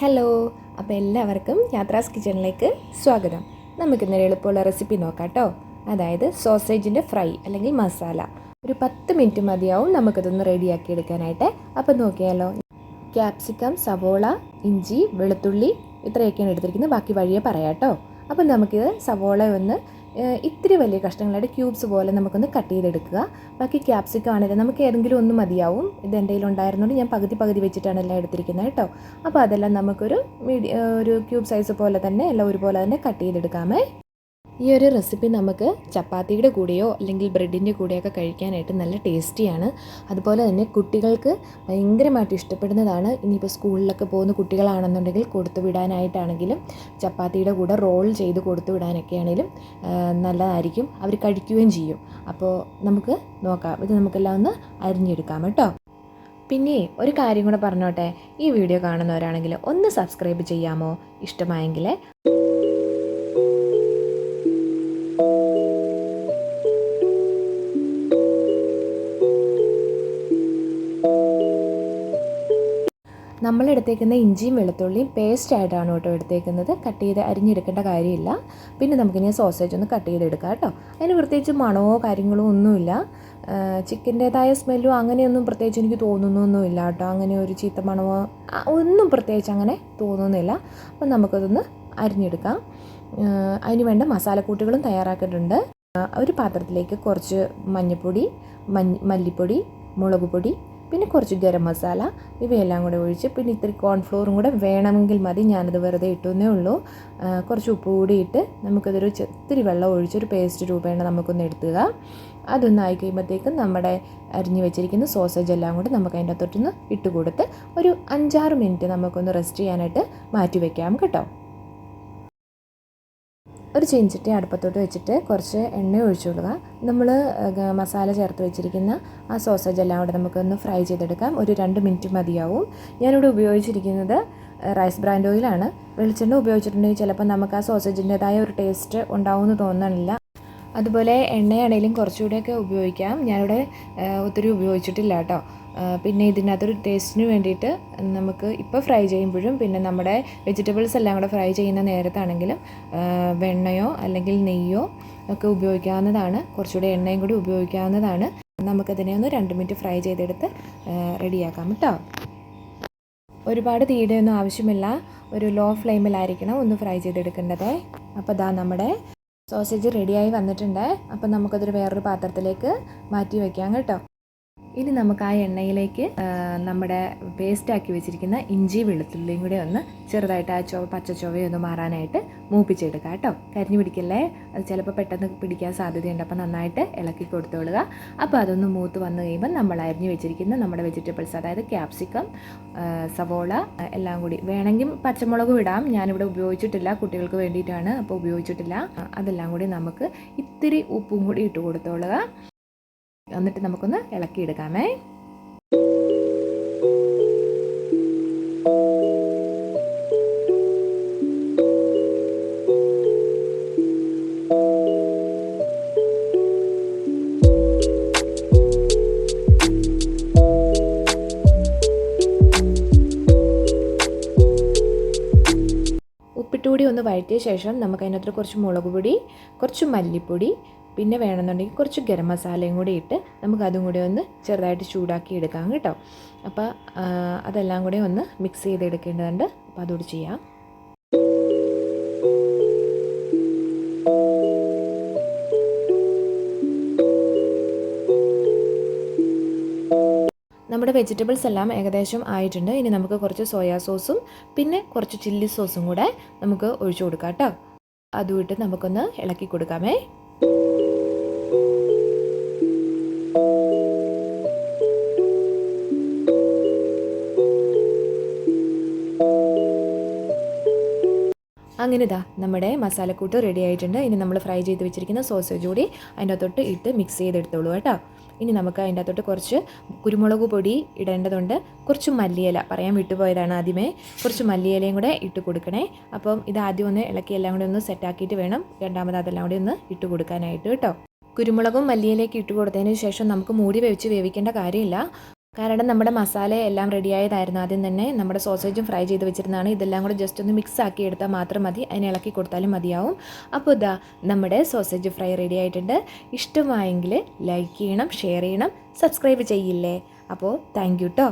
Hello, അപ്പോൾ എല്ലാവർക്കും യാത്രാസ് കിച്ചണിലേക്ക് സ്വാഗതം. നമുക്കിന്നൊരു എളുപ്പമുള്ള റെസിപ്പി നോക്കാം കേട്ടോ. അതായത് സോസേജിൻ്റെ ഫ്രൈ അല്ലെങ്കിൽ മസാല. ഒരു 10 മിനിറ്റ് മതിയാവും നമുക്കിതൊന്ന് റെഡിയാക്കി എടുക്കാനായിട്ട്. അപ്പോൾ നോക്കിയാലോ. ക്യാപ്സിക്കം, സവോള, ഇഞ്ചി, വെളുത്തുള്ളി ഇത്രയൊക്കെയാണ് എടുത്തിരിക്കുന്നത്. ബാക്കി വഴിയെ പറയാം കേട്ടോ. അപ്പോൾ നമുക്കിത് സവോള ഒന്ന് ഇത്തിരി വലിയ കഷ്ണങ്ങളായിട്ട് ക്യൂബ്സ് പോലെ നമുക്കൊന്ന് കട്ട് ചെയ്തെടുക്കുക. ബാക്കി ക്യാപ്സിക്കം ആണെങ്കിൽ നമുക്ക് ഏതെങ്കിലും ഒന്ന് മതിയാവും. ഇത് എൻ്റെ കയ്യിൽ ഉണ്ടായിരുന്നുകൊണ്ട് ഞാൻ പകുതി വെച്ചിട്ടാണ് എല്ലാം എടുത്തിരിക്കുന്നത് കേട്ടോ. അപ്പോൾ അതെല്ലാം നമുക്കൊരു ഒരു ക്യൂബ് സൈസ് പോലെ തന്നെ എല്ലാം ഒരുപോലെ തന്നെ കട്ട് ചെയ്തെടുക്കാമേ. ഈ ഒരു റെസിപ്പി നമുക്ക് ചപ്പാത്തിയുടെ കൂടെയോ അല്ലെങ്കിൽ ബ്രെഡിൻ്റെ കൂടെയൊക്കെ കഴിക്കാനായിട്ട് നല്ല ടേസ്റ്റിയാണ്. അതുപോലെ തന്നെ കുട്ടികൾക്ക് ഭയങ്കരമായിട്ട് ഇഷ്ടപ്പെടുന്നതാണ്. ഇനിയിപ്പോൾ സ്കൂളിലൊക്കെ പോകുന്ന കുട്ടികളാണെന്നുണ്ടെങ്കിൽ കൊടുത്തു വിടാനായിട്ടാണെങ്കിലും ചപ്പാത്തിയുടെ കൂടെ റോൾ ചെയ്ത് കൊടുത്തു വിടാനൊക്കെ ആണെങ്കിലും നല്ലതായിരിക്കും. അവർ കഴിക്കുകയും ചെയ്യും. അപ്പോൾ നമുക്ക് നോക്കാം. ഇത് നമുക്കെല്ലാം ഒന്ന് അരിഞ്ഞെടുക്കാം കേട്ടോ. പിന്നെ ഒരു കാര്യം കൂടെ പറഞ്ഞോട്ടെ. ഈ വീഡിയോ കാണുന്നവരാണെങ്കിൽ ഒന്ന് സബ്സ്ക്രൈബ് ചെയ്യാമോ ഇഷ്ടമായെങ്കിൽ? നമ്മളെടുത്തേക്കുന്ന ഇഞ്ചിയും വെളുത്തുള്ളിയും പേസ്റ്റ് ആയിട്ടാണ് കേട്ടോ എടുത്തേക്കുന്നത്. കട്ട് ചെയ്ത് അരിഞ്ഞെടുക്കേണ്ട കാര്യമില്ല. പിന്നെ നമുക്കിനി സോസേജ് ഒന്ന് കട്ട് ചെയ്തെടുക്കാം കേട്ടോ. അതിന് പ്രത്യേകിച്ച് മണമോ കാര്യങ്ങളോ ഒന്നുമില്ല. ചിക്കൻ്റേതായ സ്മെല്ലോ അങ്ങനെയൊന്നും പ്രത്യേകിച്ച് എനിക്ക് തോന്നുന്നൊന്നുമില്ല കേട്ടോ. അങ്ങനെ ഒരു ചീത്ത മണമോ ഒന്നും പ്രത്യേകിച്ച് അങ്ങനെ തോന്നുന്നില്ല. അപ്പം നമുക്കതൊന്ന് അരിഞ്ഞെടുക്കാം. അതിന് വേണ്ട മസാലക്കൂട്ടുകളും തയ്യാറാക്കിയിട്ടുണ്ട്. ഒരു പാത്രത്തിലേക്ക് കുറച്ച് മഞ്ഞൾപ്പൊടി, മല്ലിപ്പൊടി, മുളക് പൊടി, പിന്നെ കുറച്ച് ഗരം മസാല ഇവയെല്ലാം കൂടെ ഒഴിച്ച്, പിന്നെ ഇത്തിരി കോൺഫ്ലോറും കൂടെ വേണമെങ്കിൽ മതി. ഞാനത് വെറുതെ ഇട്ടുന്നേ ഉള്ളൂ. കുറച്ച് ഉപ്പ് കൂടി ഇട്ട് നമുക്കതൊരു ഇത്തിരി വെള്ളം ഒഴിച്ചൊരു പേസ്റ്റ് രൂപേണ നമുക്കൊന്ന് എടുത്തുക. അതൊന്ന് ആയി കഴിയുമ്പോഴത്തേക്കും നമ്മുടെ അരിഞ്ഞ് വെച്ചിരിക്കുന്ന സോസേജ് എല്ലാം കൂടെ നമുക്ക് അതിൻ്റെ അകത്തോട്ടൊന്ന് ഇട്ട് കൊടുത്ത് ഒരു 5-6 മിനിറ്റ് നമുക്കൊന്ന് റെസ്റ്റ് ചെയ്യാനായിട്ട് മാറ്റി വയ്ക്കാം കേട്ടോ. ഒരു ചീനച്ചട്ടി അടുപ്പത്തോട്ട് വെച്ചിട്ട് കുറച്ച് എണ്ണ ഒഴിച്ചു കൊടുക്കുക. നമ്മൾ മസാല ചേർത്ത് വെച്ചിരിക്കുന്ന ആ സോസേജ് എല്ലാം കൂടെ നമുക്കൊന്ന് ഫ്രൈ ചെയ്തെടുക്കാം. ഒരു 2 മിനിറ്റ് മതിയാവും. ഞാനിവിടെ ഉപയോഗിച്ചിരിക്കുന്നത് റൈസ് ബ്രാൻഡ് ഓയിലാണ്. വെളിച്ചെണ്ണ ഉപയോഗിച്ചിട്ടുണ്ടെങ്കിൽ ചിലപ്പോൾ നമുക്ക് ആ സോസേജിൻ്റെതായ ഒരു ടേസ്റ്റ് ഉണ്ടാവുമെന്ന് തോന്നണില്ല. അതുപോലെ എണ്ണയാണെങ്കിലും കുറച്ചുകൂടെയൊക്കെ ഉപയോഗിക്കാം. ഞാനിവിടെ ഒത്തിരി ഉപയോഗിച്ചിട്ടില്ല കേട്ടോ. പിന്നെ ഇതിനകത്തൊരു ടേസ്റ്റിന് വേണ്ടിയിട്ട് നമുക്ക് ഇപ്പോൾ ഫ്രൈ ചെയ്യുമ്പോഴും പിന്നെ നമ്മുടെ വെജിറ്റബിൾസ് എല്ലാം കൂടെ ഫ്രൈ ചെയ്യുന്ന നേരത്താണെങ്കിലും വെണ്ണയോ അല്ലെങ്കിൽ നെയ്യോ ഒക്കെ ഉപയോഗിക്കാവുന്നതാണ്. കുറച്ചുകൂടെ എണ്ണയും കൂടി ഉപയോഗിക്കാവുന്നതാണ്. നമുക്കതിനെ ഒന്ന് 2 മിനിറ്റ് ഫ്രൈ ചെയ്തെടുത്ത് റെഡിയാക്കാം കേട്ടോ. ഒരുപാട് തീയുടെ ഒന്നും ആവശ്യമില്ല. ഒരു ലോ ഫ്ലെയിമിലായിരിക്കണം ഒന്ന് ഫ്രൈ ചെയ്തെടുക്കേണ്ടത്. അപ്പോൾ ഇതാ നമ്മുടെ സോസേജ് റെഡിയായി വന്നിട്ടുണ്ട്. അപ്പോൾ നമുക്കതൊരു വേറൊരു പാത്രത്തിലേക്ക് മാറ്റി വയ്ക്കാം കേട്ടോ. ഇനി നമുക്ക് ആ എണ്ണയിലേക്ക് നമ്മുടെ പേസ്റ്റാക്കി വെച്ചിരിക്കുന്ന ഇഞ്ചി വെളുത്തുള്ളിയും കൂടെ ഒന്ന് ചെറുതായിട്ട് ആ പച്ചച്ചൊവയൊന്ന് മാറാനായിട്ട് മൂപ്പിച്ചെടുക്കുക കേട്ടോ. കരിഞ്ഞു പിടിക്കല്ലേ, അത് ചിലപ്പോൾ പെട്ടെന്ന് പിടിക്കാൻ സാധ്യതയുണ്ട്. അപ്പോൾ നന്നായിട്ട് ഇളക്കി കൊടുത്തോളുക. അപ്പോൾ അതൊന്ന് മൂത്ത് വന്നു കഴിയുമ്പോൾ നമ്മൾ അരിഞ്ഞു വെച്ചിരിക്കുന്ന നമ്മുടെ വെജിറ്റബിൾസ്, അതായത് ക്യാപ്സിക്കം, സവോള എല്ലാം കൂടി വേണമെങ്കിൽ പച്ചമുളകും ഇടാം. ഞാനിവിടെ ഉപയോഗിച്ചിട്ടില്ല, കുട്ടികൾക്ക് വേണ്ടിയിട്ടാണ്, അപ്പോൾ ഉപയോഗിച്ചിട്ടില്ല. അതെല്ലാം കൂടി നമുക്ക് ഇത്തിരി ഉപ്പും കൂടി ഇട്ട് കൊടുത്തോളുക. എന്നിട്ട് നമുക്കൊന്ന് ഇളക്കിയെടുക്കാമേ. ഉപ്പിട്ടുകൂടി ഒന്ന് വഴറ്റിയ ശേഷം നമുക്ക് അതിനകത്ത് കുറച്ച് മുളക് പൊടി, കുറച്ച് മല്ലിപ്പൊടി, പിന്നെ വേണമെന്നുണ്ടെങ്കിൽ കുറച്ച് ഗരം മസാലയും കൂടി ഇട്ട് നമുക്ക് അതും കൂടി ഒന്ന് ചെറുതായിട്ട് ചൂടാക്കി എടുക്കാം കേട്ടോ. അപ്പോൾ അതെല്ലാം കൂടി ഒന്ന് മിക്സ് ചെയ്തെടുക്കേണ്ടതുണ്ട്. അപ്പോൾ അതുകൂടി ചെയ്യാം. നമ്മുടെ വെജിറ്റബിൾസ് എല്ലാം ഏകദേശം ആയിട്ടുണ്ട്. ഇനി നമുക്ക് കുറച്ച് സോയാ സോസും പിന്നെ കുറച്ച് ചില്ലി സോസും കൂടെ നമുക്ക് ഒഴിച്ചു കൊടുക്കാം കേട്ടോ. അതും ഇട്ട് നമുക്കൊന്ന് ഇളക്കി കൊടുക്കാമേ. അങ്ങനെ ഇതാ നമ്മുടെ മസാലക്കൂട്ട് റെഡി ആയിട്ടുണ്ട്. ഇനി നമ്മൾ ഫ്രൈ ചെയ്ത് വെച്ചിരിക്കുന്ന സോസേജ് കൂടി അതിൻ്റെ അകത്തോട്ട് ഇട്ട് മിക്സ് ചെയ്തെടുത്തോളൂ കേട്ടോ. ഇനി നമുക്ക് അതിൻ്റെ അകത്തോട്ട് കുറച്ച് കുരുമുളക് പൊടി ഇടേണ്ടതുണ്ട്. കുറച്ച് മല്ലിയില പറയാൻ വിട്ടുപോയതാണ് ആദ്യമേ. കുറച്ച് മല്ലിയിലയും കൂടെ ഇട്ട് കൊടുക്കണേ. അപ്പം ഇത് ആദ്യം ഒന്ന് ഇളക്കി എല്ലാം കൂടി ഒന്ന് സെറ്റാക്കിയിട്ട് വേണം രണ്ടാമത് അതെല്ലാം കൂടി ഒന്ന് ഇട്ട് കൊടുക്കാനായിട്ട് കേട്ടോ. കുരുമുളകും മല്ലിയിലേക്ക് ഇട്ട് കൊടുത്തതിന് ശേഷം നമുക്ക് മൂടി വെച്ച് വേവിക്കേണ്ട കാര്യമില്ല. കാരണം നമ്മുടെ മസാല എല്ലാം റെഡിയായതായിരുന്നു. ആദ്യം തന്നെ നമ്മുടെ സോസേജും ഫ്രൈ ചെയ്ത് വെച്ചിരുന്നതാണ്. ഇതെല്ലാം കൂടെ ജസ്റ്റ് ഒന്ന് മിക്സ് ആക്കി എടുത്താൽ മാത്രം മതി. അതിനെ ഇളക്കി കൊടുത്താലും മതിയാവും. അപ്പോൾ ഇതാ നമ്മുടെ സോസേജ് ഫ്രൈ റെഡി ആയിട്ടുണ്ട്. ഇഷ്ടമായെങ്കിൽ ലൈക്ക് ചെയ്യണം, ഷെയർ ചെയ്യണം, സബ്സ്ക്രൈബ് ചെയ്യില്ലേ? അപ്പോൾ താങ്ക് യു കേട്ടോ.